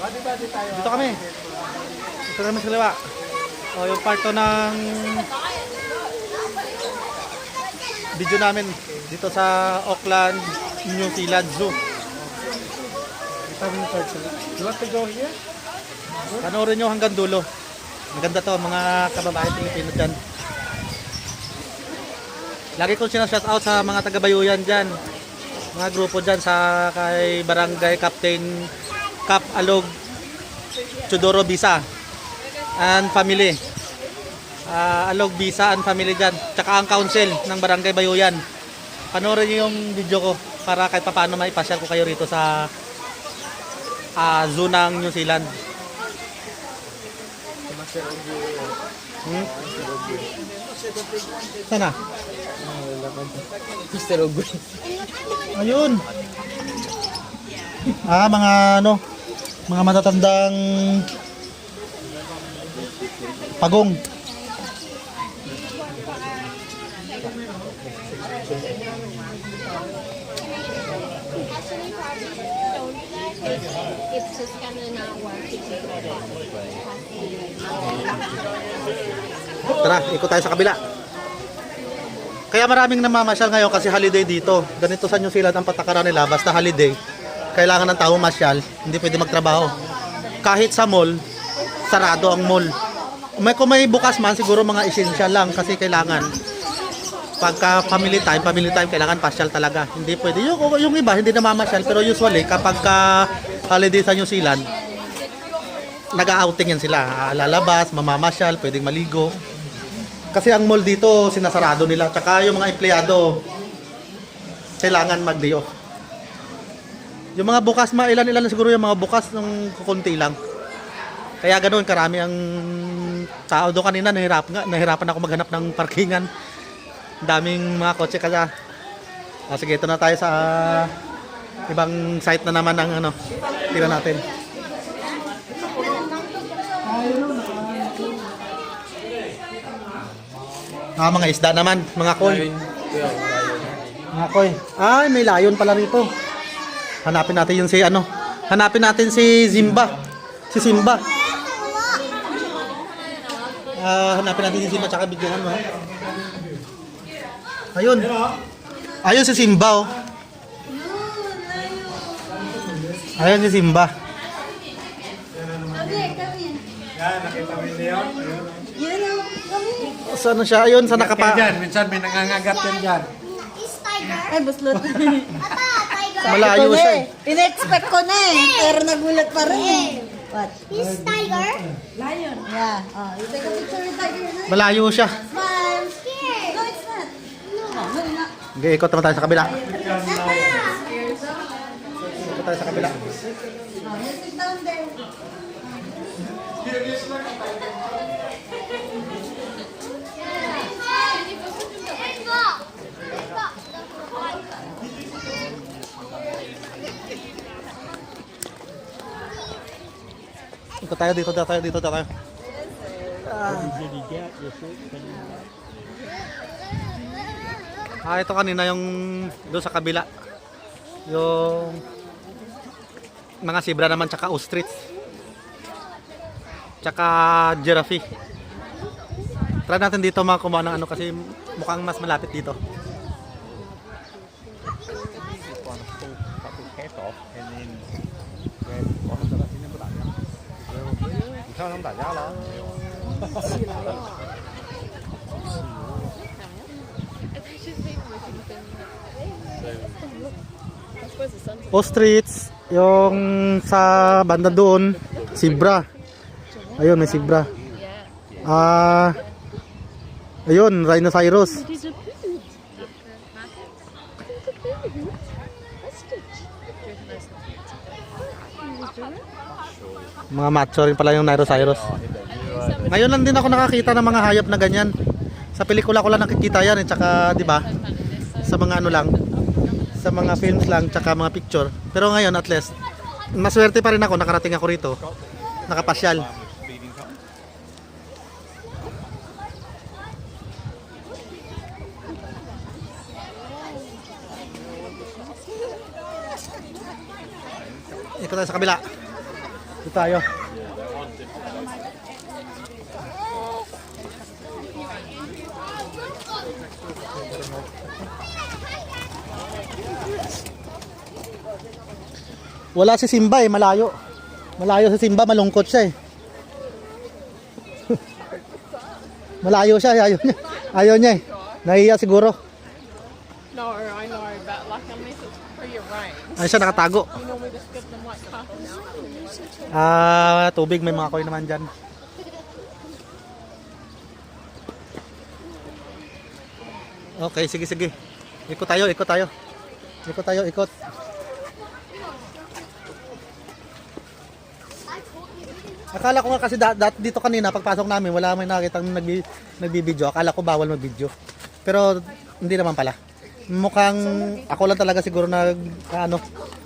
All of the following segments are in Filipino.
Dito kami. Dito kami sa liwa. O, yung part to ng video namin dito sa Auckland, New Zealand Zoo. You want to go here? Panoorin nyo hanggang dulo. Maganda to, mga kababae Pilipino dyan. Lagi ko sinashout out sa mga taga-Bayuyan dyan. Mga grupo dyan sa kay Barangay Captain Cap Alog Chodoro Bisa and family. Alog Bisa and family dyan. Tsaka ang council ng Barangay Bayuyan. Panoorin nyo yung video ko para kahit paano maipasyal ko kayo rito sa zoo ng New Zealand. Sana? Mr. Ogun. Ayun. Mga ano, mga matatandang pagong. It's just an hour. Tara, ikot tayo sa kabila. Kaya maraming namamasyal ngayon kasi holiday dito. Ganito sa New Zealand ang patakaran nila, basta holiday, kailangan ng tao masyal, hindi pwede magtrabaho. Kahit sa mall, sarado ang mall. Kung may bukas man, siguro mga essential lang kasi kailangan. Pagka family time, kailangan pasyal talaga. Hindi pwede. Yung iba, hindi namamasyal, pero usually, kapag holiday sa New Zealand, nag-outing yan sila. Lalabas, mamamasyal, pwedeng maligo. Kasi ang mall dito, sinasarado nila. Tsaka yung mga empleyado, kailangan mag-day off. Yung mga bukas, ilan-ilan siguro yung mga bukas ng kukunti lang. Kaya ganoon, karami ang tao doon kanina. Nahirapan ako maghanap ng parkingan. Daming mga kotse kaya. Sige, ito na tayo sa ibang site na naman ng tira natin. Mga isda naman, mga koy. Mga koy. Ay, may layon pala rito. Hanapin natin yung hanapin natin si Simba. Si Simba. Hanapin natin si Simba tsaka bigyan mo. Ayun. Ayun si Simba, oh. Ayun si Simba. Yan, nakita mo yun. Saan na siya? Ayun, sa nakapa. Minsan may nangangagat yan dyan. Ay, buslot. Malayo siya eh. In-expect ko na eh. Pero nagulat pa rin eh. What? Is tiger? Lion. Yeah. Oh, you take a picture with tiger. Malayo siya. Smile. No, it's not. No, not. Okay, ikot naman tayo sa kabila. Ikot tayo sa kabila. Oh, you sit down there. Ikot tayo dito tayo. Ito kanina yung doon sa kabila. Yung mga zebra naman tsaka ostrich. Tsaka giraffe. Try natin dito mga kumuha ng kasi mukhang mas malapit dito. Ostrich, yung sa banda doon, zebra. Ayun, may zebra. Ayun, rhinoceros. Mga macho rin pala yung rhinoceros. Ngayon lang din ako nakakita ng mga hayop na ganyan. Sa pelikula ko lang nakikita yan, tsaka 'di ba? Sa mga lang, sa mga films lang, tsaka mga picture. Pero ngayon at least, maswerte pa rin ako, nakarating ako rito. Nakapasyal. Ikot tayo sa kabila. Dito tayo. Wala si Simba eh, malayo. Malayo si Simba, malungkot siya eh. Malayo siya, ayaw niya. Ayaw niya eh. Nahiya siguro. No, I know, but like unless it's pre-arranged, Ay siya, nakatago. you normally just give them like half an hour. Tubig, may mga koy naman dyan. Okay, sige, sige. Ikot tayo, ikot tayo. Ikot tayo, ikot. Akala ko nga kasi dito kanina, pagpasok namin, wala may nakitang nagbibideo. Akala ko bawal mag-video. Pero hindi naman pala. Mukhang ako lang talaga siguro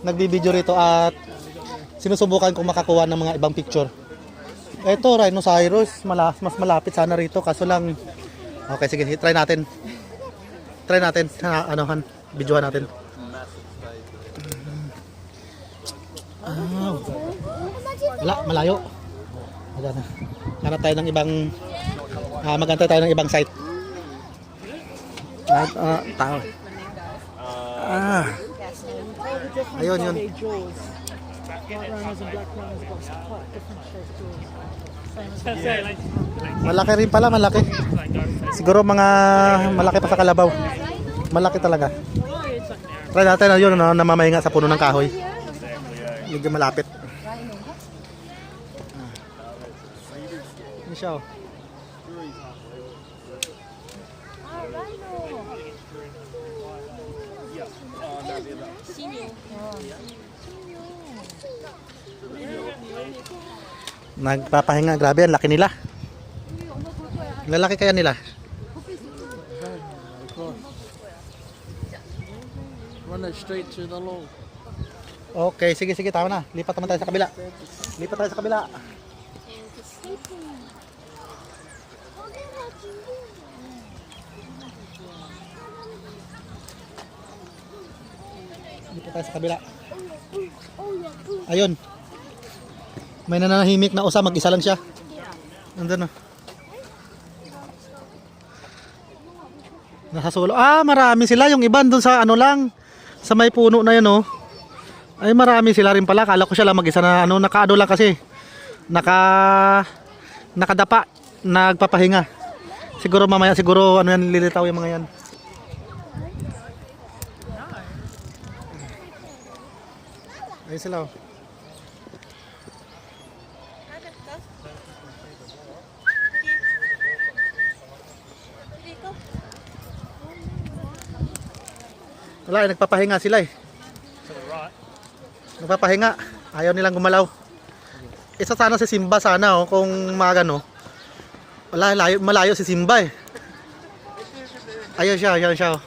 nagbibideo rito at sinusubukan kong makakuha ng mga ibang picture. Ito, rhinoceros, mas malapit sana rito kaso lang. Okay, sige, try natin. Try natin, videohan natin. Wala, malayo. Ayan na. Hanap tayo ng ibang magantay tayo ng ibang site. Tao. Ayun, yun. Malaki rin pala, malaki. Siguro mga malaki pa sa kalabaw. Malaki talaga. Try natin na yun, namamahinga sa puno ng kahoy. Medyo malapit. Ini siya oh. Nagpapahinga, grabe, ang laki nila. Lalaki kaya nila? Run it straight to the lawn. Okay, sige, sige, tama na. Lipat naman tayo sa kabila. Lipat tayo sa kabila. Lipat tayo sa kabila. Ayun. May nananahimik na usa, mag-isa lang siya. Nandun na. Nasa solo. Marami sila. Yung iban dun sa lang. Sa may puno na yun oh. Ay marami sila rin pala. Kala ko siya lang mag-isa na nakaano lang kasi. Nakadapa. Nagpapahinga. Siguro mamaya, yan, lilitaw yung mga yan. Ayun sila oh. Wala, nagpapahinga sila eh. Nagpapahinga. Ayaw nilang gumalaw. Isa sana si Simba sana oh, kung magano. Wala, malayo si Simba eh. Ayun siya oh.